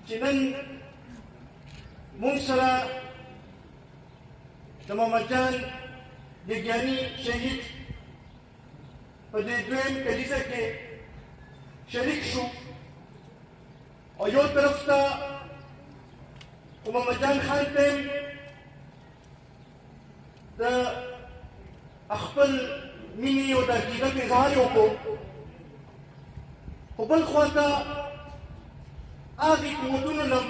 چې نن موږ سره د محمد جان دیګیاني شهید په دې دویم کلیزه کې شریک شو او یو طرف ته محمد جان خان ته د خپل مینې او د عقیدت اظهار یې وکړو خو بل خوا ته هغې قوتونو نه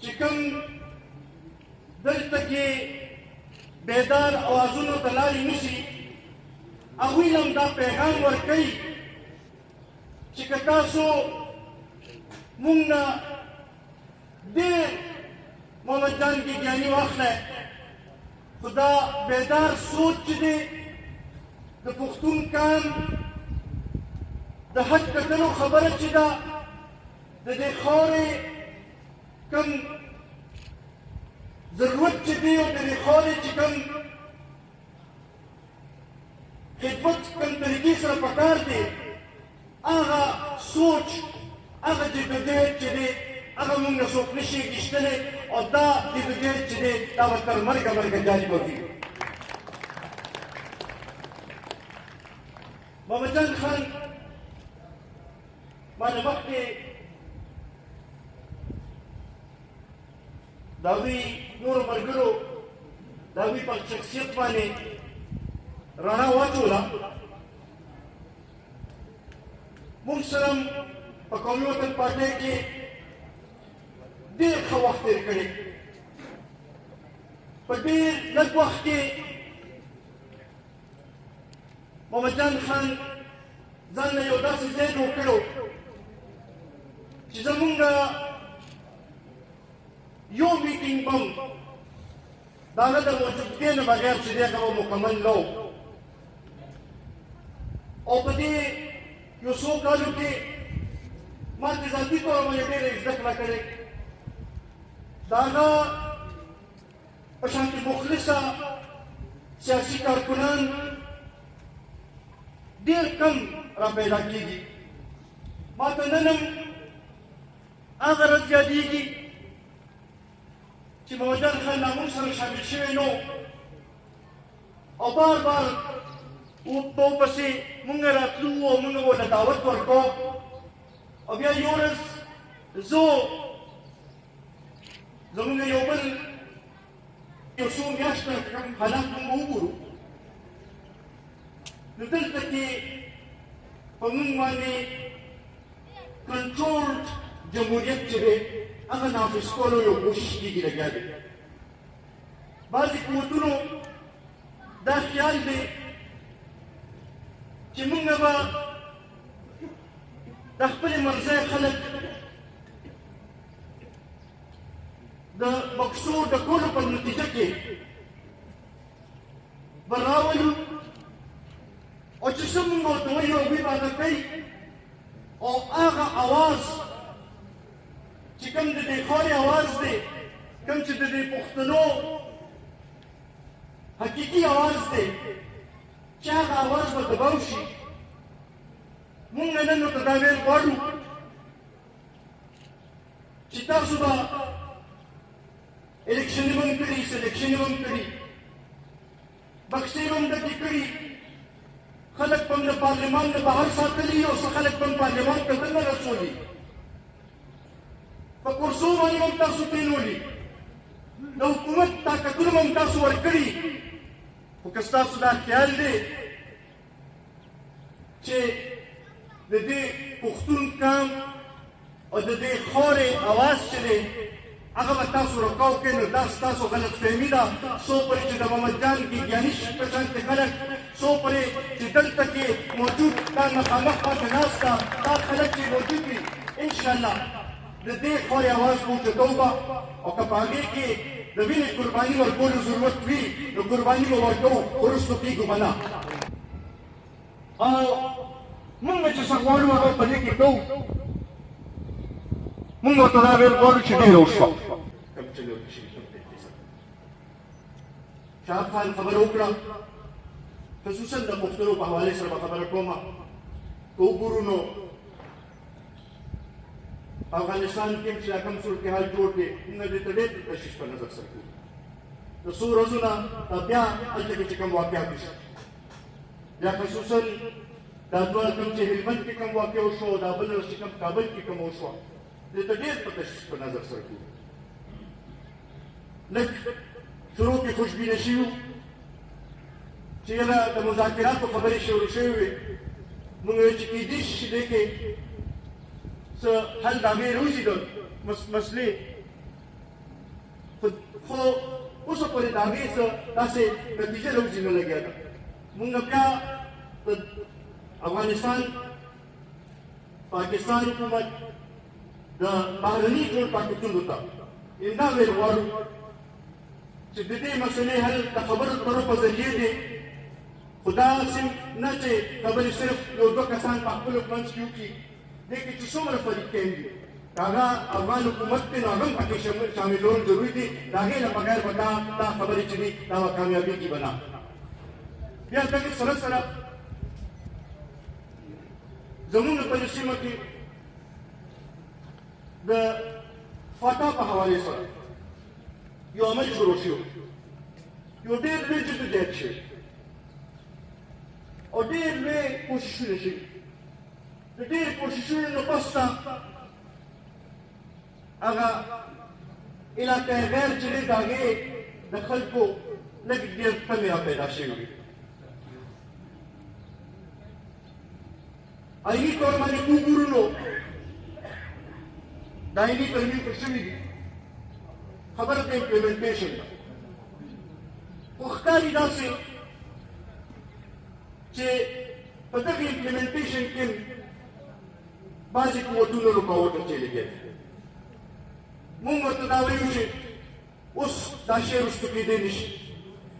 چې کوم دلته کې بیدار اوازونو ته لارې نیسي هغوی هم دا پیغام ورکوي چې که تاسو مونږ نه ډېر محمد جان دیګیاني واخلی خو دا بیدار سوچ چې دی د پښتون کان د حد کتلو خبره چې ده د دې خاورې کوم ضرورت چې دی او د دې خاورې چې کوم خدمت کوم طریقې سره پکار دی هغه سوچ هغه جدوجہد چې دی هغه موږ نه څوک نشي ګشتلی او دا جدوجہد چې دی دا به تر مرګه جاري به وي محمد جان خان ما نه مخکې د هغوی نورو ملګرو د هغوی په شخصیت باندې رڼا واچوله موږ سره په قومي وطن پارټۍ کې ډېر ښه وخت تېر کړی په ډېر لږ وخت کې محمد جان خان ځان له یو داسې ځای جوړ کړو چې زمونږ یو میټینګ به هم د هغه د موجودګۍ نه بغیر چې دی هغه به مکمل نه و او په دې یو څو کالو کې ما د ذاتي طور باندې ډېره زده کړه کړې د هغه په شانتې مخلصه سیاسي کارکنان ډېر کم را پیدا کېږي ما ته نن هم هغه ورځ یادېږي چې محمد جان خان لا موږ سره شامل شوی نو او بار بار ورپسې موږ راتلو او موږ ورته دعوت ورکړو او بیا یو ورځ زموږ یو بل یو څو میاشته کوم حالات موږ وګورو نو دلته کې په موږ باندې کنټرولډ جمهوریت چې دی هغه نافذ کولو یو کوشش کېږي لګیا دی بعضې قوتونو دا خیال دی چې موږ به د خپلې مرضۍ خلک د بکسو ډکولو په نتیجه کې به راولو او چې څه موږ ورته وایو هغوی به هغه کوي او هغه اواز چې کوم د دې خاورې اواز دی کوم چې د دې پښتنو حقیقي اواز دی چې هغه اواز به دباو شي موږ نن ورته دا ویل غواړو چې تاسو به الیکشن هم کړي سلیکشن هم کړي بکسې هم ډکې کړي خلک به هم د پارلمان نه بهر ساتلي او څه خلک به هم پارلمان ته دننه رسولي په کرسو باندې هم تاسو کېنولي د حکومت طاقتونه هم تاسو ورکړي خو که ستاسو دا خیال دی چې د دې پښتون قام او د دې خاورې اواز چې دی هغه به تاسو رکاو کوي نو دا ستاسو غلط فهمي ده څو پورې چې د محمد جان دیګیاني په شانتې خلک څو پورې چې دلته کې موجود دا مخامخ پاتې ناست ده دا خلک چې موجود وي انشاءالله د دې خاورې اواز به اوچتو به او که په هغې کې د وینې قرباني ورکولو ضرورت وي نو قرباني به ورکوو وروستو کېږو به نه او موږ چې څه غواړو هغه په دې کې کوو موږ ورته دا ویل غواړو چې ډېره وشوه شاه خان خبره وکړه خصوصا د پښتنو په حوالې سره به خبره کومه که وګورو نو افغانستان کې چې کوم صورتحال جوړ دی موږ دې ته ډېر تشویش په نظر سره کوو د څو ورځو نه بیا هلته کې چې کوم واقعات وشي بیا خصوصا دا دوه کوم چې هلمند کې کوم واقع وشو دا بل چې کوم کابل کې کوم وشوه دې ته ډېر په تشویش په نظر سره کوو لږ شروع کې خوشبینه شوي وو چې یاره د مذاکراتو خبرې شروع شوې وې موږ ویل چې کېدای شي چې دې کې څه حل د هغې راوځي د مسلې خو اوسه پورې د هغې څه داسې نتیجه راوځي نه لګیا ده موږ بیا د افغانستان پاکستان حکومت د بهرني ټول طاقتونو ته امدا ویل غواړو چې د دې مسلې حل د خبرو اترو په ذریعې دی خو داسې نه چې خبرې صرف یو دوه کسان په خپلو منځ کې وکړي دې کې چې څومره فریقین دي هغه افغان حکومت دی نو هغه هم پکې شاملول ضروري دي د هغې نه بغیر به دا خبرې چې دي دا به کامیابېږي به نه بیا دغې سره سره زموږ په دې سیمه کې د فتح په حوالې سره یو عمل شروع شو یو ډېر لوی جدوجہد شوی او ډېر لوی کوششونه شوي د ډېر کوششونو نه پسته هغه علاقه غیر چې دی د هغې د خلکو لږ ډېر تمې را پیدا شوي وي آئیني طور باندې وګورو نو د آئیني ترمیم پر شوي دي خبره د امپلیمنټیشن ده خو ښکاري داسې چې په دغه امپلیمنټیشن کې بعضې قوتونو رکاوټ اچولی دی مونږ ورته دا وایو چې اوس دا شی رسته کېدی نه شي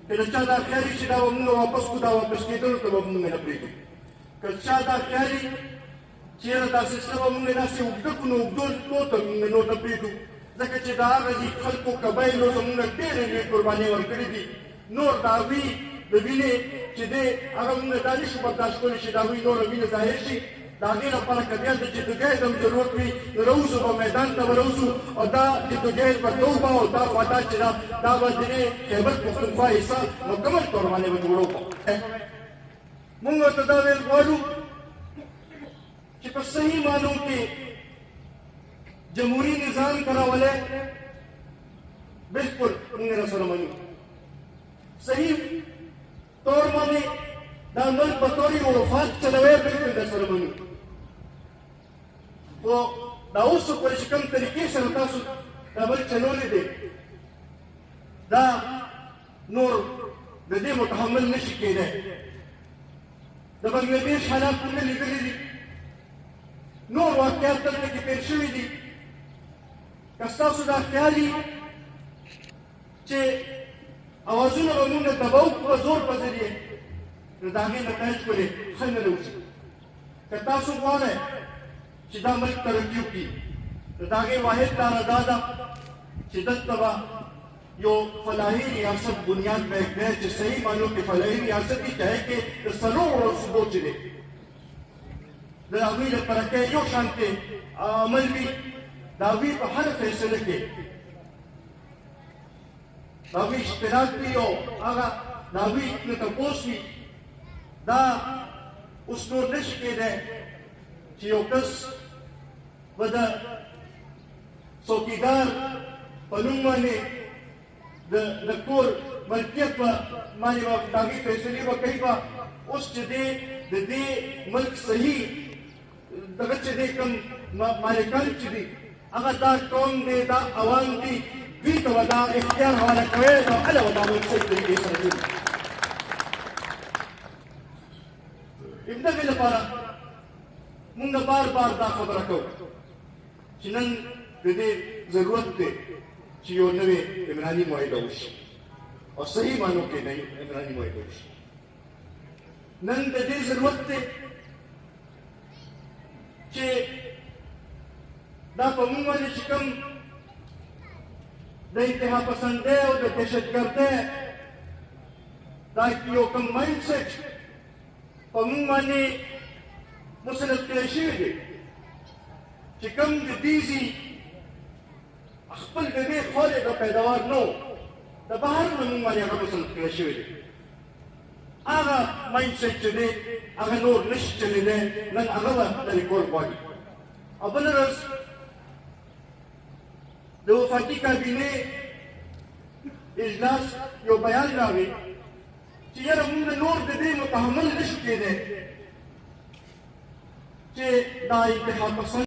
که د چا دا خیال وي چې دا به مونږ واپس کړو دا واپس کېدلو ته به مونږ نه پرېږدو که چا دا خیال وي چې یاره دا سلسله به مونږ داسې اوږده کړو نو اوږدو ته مونږ نور نه پرېږدو ځکه چې د هغه دي خلکو قبایلو زمونږ ډېرې لویې قربانۍ ورکړې دي نور د هغوی د وینې چې دی هغه مونږ دا نه شو برداشت کولی چې د هغوی نوره وینه ظاهر شي د هغې لپاره که بیا د جدوجہد هم ضرورت وي نو راوځو به میدان ته به راوځو او دا جدوجہد به کوو به او دا خوادا چې ده دا به د دې خیبر پښتونخوا حصه مکمل طور باندې به جوړو به مونږ ورته دا ویل غواړو چې په صحیح معنو کې جمهوري نظام کراولی بالکل مونږ راسره منو صحیح طور باندې دا ملک په طور یو وفات چلوی بالکل درسره منو خو دا اوس پورې چې کوم طریقې سره تاسو دا ملک چلولی دی دا نور د دې متحمل نشي کېدی د بنګلادیش حالات موږ لیدلي دي نور واقعات دلته کې تېر شوي دي که ستاسو دا خیال وي چې اوازونه به مونږ تباه وکړو په زور په ذریعې نو د هغې نتایج ولې ښه نه راوځي که تاسو غواړئ چې دا ملک ترقي وکړي نو د هغې واحد لاره دا ده چې دلته به یو فلاحي ریاست بنیاد به ایږدی چې صحیح معنو کې فلاحي ریاست وي چې هغې کې د څلورو صوبو چې دی د هغوی د ترقۍ یو شانتې عمل وي د هغوی په هر فیصله کې د هغوی اشتراک وي او هغه د هغوی نه تپوس وي دا اوس نور نشي کېدی چې یو کس به د څوکیدار په نوم باندې د کور ملکیت به باندې به د هغې فیصلې به کوي به اوس چې دی د دې ملک صحیح دغه چې دی کوم مالکان چې دي هغه دا قوم دی دا عوام دي دوی ته به دا اختیار حواله کوی نو هله به دا ملک صحیح طریقې سره جوړ همدغې لپاره مونږ بار بار دا خبره کوو چې نن د دې ضرورت دی چې یو نوې عمراني معاهده وشي او صحیح معنو کې نوې عمراني معاهده وشي نن د دې ضرورت دی چې دا په مونږ باندې چې کوم د انتها پسندۍ او د دهشتګردۍ دا یو کوم مایند سیټ په مونږ باندې مسلط کړی شوي دی چې کوم د دیزي خپل د دې خورې د پیداوار نو د بهر نه موږ باندې هغه مسلط کړی شوی دی هغه مایند سیټ چې دی هغه نور نشي چلېدی نن هغه به لرې کول غواړي او بله ورځ د وفاقي کابینې اجلاس یو بیان راغی چې یاره موږ نور د دې متحمل نشو کېدی چې دا اتحاد پسند